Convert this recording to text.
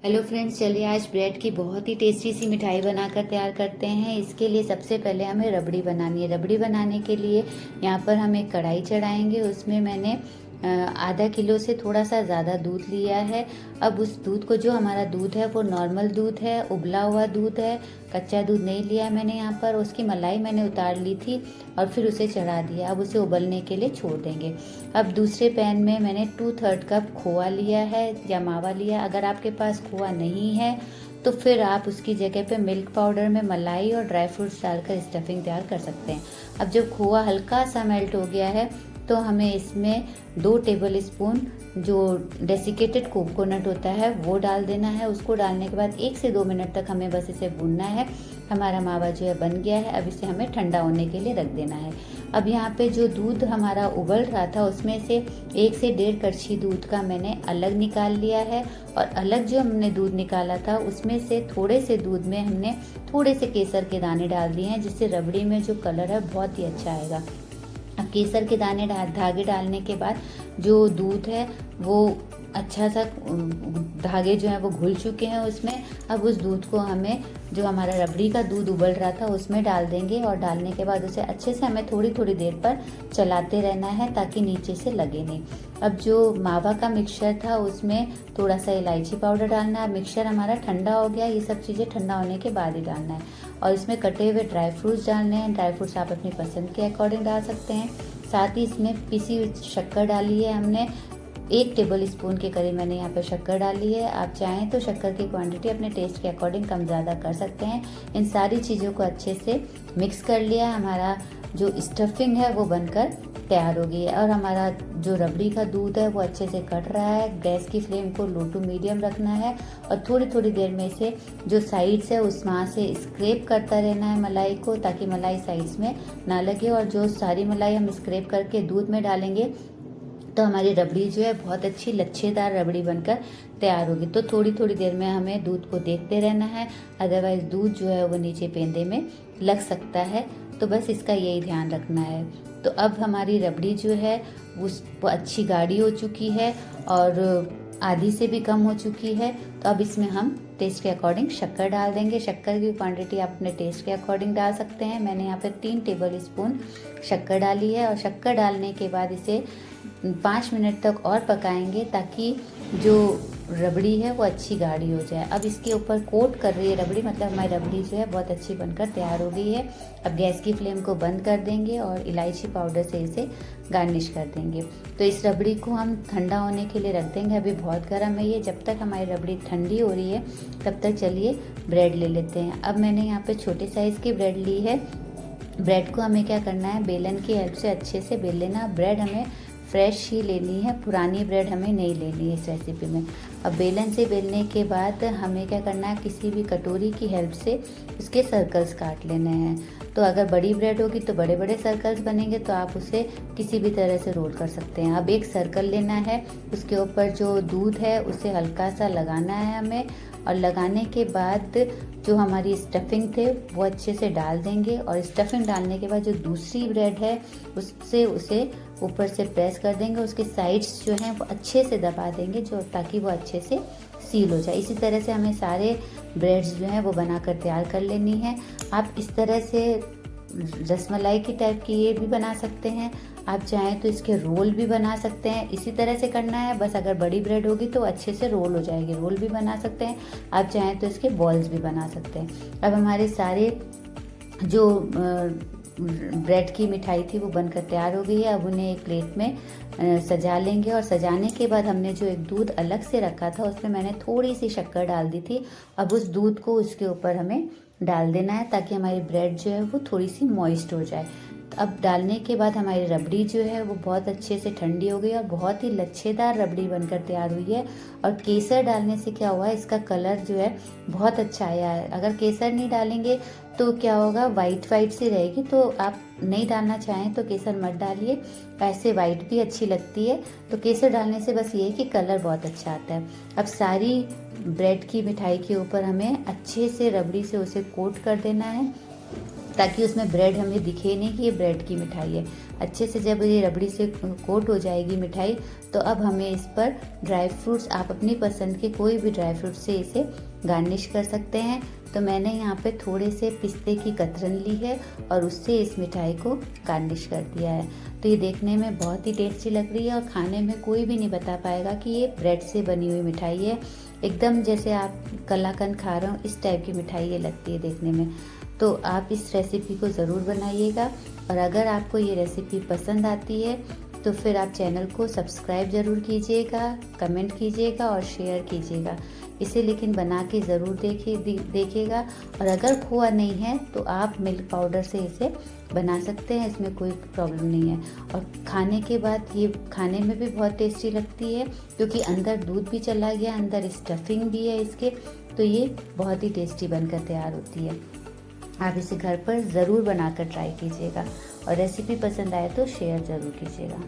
Hello friends, चलिए आज bread की बहुत ही टेस्टी सी मिठाई बनाकर तैयार करते हैं। इसके लिए सबसे पहले हमें रबड़ी बनानी है। रबड़ी बनाने के लिए यहाँ पर हम एक कढ़ाई चढ़ाएंगे। उसमें मैंने आधा किलो से थोड़ा सा ज़्यादा दूध लिया है। अब उस दूध को, जो हमारा दूध है वो नॉर्मल दूध है, उबला हुआ दूध है, कच्चा दूध नहीं लिया है मैंने यहाँ पर। उसकी मलाई मैंने उतार ली थी और फिर उसे चढ़ा दिया। अब उसे उबलने के लिए छोड़ देंगे। अब दूसरे पैन में मैंने 2/3 कप खोआ लिया है या मावा लिया। अगर आपके पास खोआ नहीं है तो फिर आप उसकी जगह पे मिल्क पाउडर में मलाई और ड्राई फ्रूट्स डालकर स्टफिंग तैयार कर सकते हैं। अब जब खोआ हल्का सा मेल्ट हो गया है तो हमें इसमें 2 टेबल स्पून जो डेसिकेटेड कोकोनट होता है वो डाल देना है। उसको डालने के बाद 1 से 2 मिनट तक हमें बस इसे भूनना है। हमारा मावा जो है बन गया है। अब इसे हमें ठंडा होने के लिए रख देना है। अब यहाँ पे जो दूध हमारा उबल रहा था उसमें से 1 से 1.5 कड़छी दूध का मैंने अलग निकाल लिया है। और अलग जो हमने दूध निकाला था उसमें से थोड़े से दूध में हमने थोड़े से केसर के दाने डाल दिए हैं, जिससे रबड़ी में जो कलर है बहुत ही अच्छा आएगा। अब केसर के दाने धागे डालने के बाद जो दूध है वो अच्छा सा धागे जो हैं वो घुल चुके हैं उसमें। अब उस दूध को हमें, जो हमारा रबड़ी का दूध उबल रहा था उसमें डाल देंगे। और डालने के बाद उसे अच्छे से हमें थोड़ी थोड़ी देर पर चलाते रहना है ताकि नीचे से लगे नहीं। अब जो मावा का मिक्सचर था उसमें थोड़ा सा इलायची पाउडर डालना है। मिक्सचर हमारा ठंडा हो गया। ये सब चीज़ें ठंडा होने के बाद ही डालना है। और इसमें कटे हुए ड्राई फ्रूट्स डालने हैं। ड्राई फ्रूट्स आप अपनी पसंद के अकॉर्डिंग डाल सकते हैं। साथ ही इसमें पिसी हुई शक्कर डाली है हमने। 1 टेबल स्पून के करीब मैंने यहाँ पे शक्कर डाली है। आप चाहें तो शक्कर की क्वांटिटी अपने टेस्ट के अकॉर्डिंग कम ज़्यादा कर सकते हैं। इन सारी चीज़ों को अच्छे से मिक्स कर लिया। हमारा जो स्टफिंग है वो बनकर तैयार हो गई है। और हमारा जो रबड़ी का दूध है वो अच्छे से कट रहा है। गैस की फ्लेम को लो टू मीडियम रखना है और थोड़ी थोड़ी देर में से जो साइड्स है उस वहाँ से स्क्रैप करता रहना है मलाई को, ताकि मलाई साइड्स में ना लगे। और जो सारी मलाई हम स्क्रैप करके दूध में डालेंगे तो हमारी रबड़ी जो है बहुत अच्छी लच्छेदार रबड़ी बनकर तैयार होगी। तो थोड़ी थोड़ी देर में हमें दूध को देखते रहना है, अदरवाइज दूध जो है वो नीचे पेंदे में लग सकता है। तो बस इसका यही ध्यान रखना है। तो अब हमारी रबड़ी जो है वो अच्छी गाढ़ी हो चुकी है और आधी से भी कम हो चुकी है। तो अब इसमें हम टेस्ट के अकॉर्डिंग शक्कर डाल देंगे। शक्कर की क्वांटिटी आप अपने टेस्ट के अकॉर्डिंग डाल सकते हैं। मैंने यहाँ पे 3 टेबल स्पून शक्कर डाली है। और शक्कर डालने के बाद इसे 5 मिनट तक और पकाएंगे ताकि जो रबड़ी है वो अच्छी गाढ़ी हो जाए। अब इसके ऊपर कोट कर रही है रबड़ी, मतलब हमारी रबड़ी जो है बहुत अच्छी बनकर तैयार हो गई है। अब गैस की फ्लेम को बंद कर देंगे और इलायची पाउडर से इसे गार्निश कर देंगे। तो इस रबड़ी को हम ठंडा होने के लिए रख देंगे। अभी बहुत गर्म है ये। जब तक हमारी रबड़ी ठंडी हो रही है तब तक चलिए ब्रेड ले लेते हैं। अब मैंने यहाँ पे छोटे साइज़ की ब्रेड ली है। ब्रेड को हमें क्या करना है, बेलन की हेल्प से अच्छे से बेल लेना। ब्रेड हमें फ्रेश ही लेनी है, पुरानी ब्रेड हमें नहीं लेनी है इस रेसिपी में। अब बेलन से बेलने के बाद हमें क्या करना है, किसी भी कटोरी की हेल्प से उसके सर्कल्स काट लेने हैं। तो अगर बड़ी ब्रेड होगी तो बड़े बड़े सर्कल्स बनेंगे, तो आप उसे किसी भी तरह से रोल कर सकते हैं। अब एक सर्कल लेना है, उसके ऊपर जो दूध है उसे हल्का सा लगाना है हमें। और लगाने के बाद जो हमारी स्टफिंग थे वो अच्छे से डाल देंगे। और स्टफिंग डालने के बाद जो दूसरी ब्रेड है उससे उसे ऊपर से प्रेस कर देंगे। उसके साइड्स जो हैं वो अच्छे से दबा देंगे, जो ताकि वो अच्छे से सील हो जाए। इसी तरह से हमें सारे ब्रेड्स जो हैं वो बनाकर तैयार कर लेनी है। आप इस तरह से रसमलाई की टाइप की ये भी बना सकते हैं। आप चाहें तो इसके रोल भी बना सकते हैं। इसी तरह से करना है, बस अगर बड़ी ब्रेड होगी तो अच्छे से रोल हो जाएगी। रोल भी बना सकते हैं। आप चाहें तो इसके बॉल्स भी बना सकते हैं। अब हमारे सारे जो ब्रेड की मिठाई थी वो बनकर तैयार हो गई है। अब उन्हें एक प्लेट में सजा लेंगे। और सजाने के बाद हमने जो एक दूध अलग से रखा था उसमें मैंने थोड़ी सी शक्कर डाल दी थी। अब उस दूध को उसके ऊपर हमें डाल देना है ताकि हमारी ब्रेड जो है वो थोड़ी सी मॉइस्ट हो जाए। अब डालने के बाद हमारी रबड़ी जो है वो बहुत अच्छे से ठंडी हो गई और बहुत ही लच्छेदार रबड़ी बनकर तैयार हुई है। और केसर डालने से क्या हुआ है, इसका कलर जो है बहुत अच्छा आया है। अगर केसर नहीं डालेंगे तो क्या होगा, वाइट वाइट सी रहेगी। तो आप नहीं डालना चाहें तो केसर मत डालिए, ऐसे वाइट भी अच्छी लगती है। तो केसर डालने से बस ये है कि कलर बहुत अच्छा आता है। अब सारी ब्रेड की मिठाई के ऊपर हमें अच्छे से रबड़ी से उसे कोट कर देना है। ताकि उसमें ब्रेड हमें दिखे नहीं कि ये ब्रेड की मिठाई है। अच्छे से जब ये रबड़ी से कोट हो जाएगी मिठाई, तो अब हमें इस पर ड्राई फ्रूट्स, आप अपनी पसंद के कोई भी ड्राई फ्रूट से इसे गार्निश कर सकते हैं। तो मैंने यहाँ पे थोड़े से पिस्ते की कतरन ली है और उससे इस मिठाई को गार्निश कर दिया है। तो ये देखने में बहुत ही टेस्टी लग रही है और खाने में कोई भी नहीं बता पाएगा कि ये ब्रेड से बनी हुई मिठाई है। एकदम जैसे आप कलाकंद खा रहे हो, इस टाइप की मिठाई ये लगती है देखने में। तो आप इस रेसिपी को ज़रूर बनाइएगा, और अगर आपको ये रेसिपी पसंद आती है तो फिर आप चैनल को सब्सक्राइब ज़रूर कीजिएगा, कमेंट कीजिएगा और शेयर कीजिएगा। इसे लेकिन बना के ज़रूर देखिएगा। और अगर खोआ नहीं है तो आप मिल्क पाउडर से इसे बना सकते हैं, इसमें कोई प्रॉब्लम नहीं है। और खाने के बाद ये खाने में भी बहुत टेस्टी लगती है, क्योंकि अंदर दूध भी चला गया, अंदर स्टफिंग भी है इसके, तो ये बहुत ही टेस्टी बनकर तैयार होती है। आप इसे घर पर ज़रूर बनाकर ट्राई कीजिएगा, और रेसिपी पसंद आए तो शेयर ज़रूर कीजिएगा।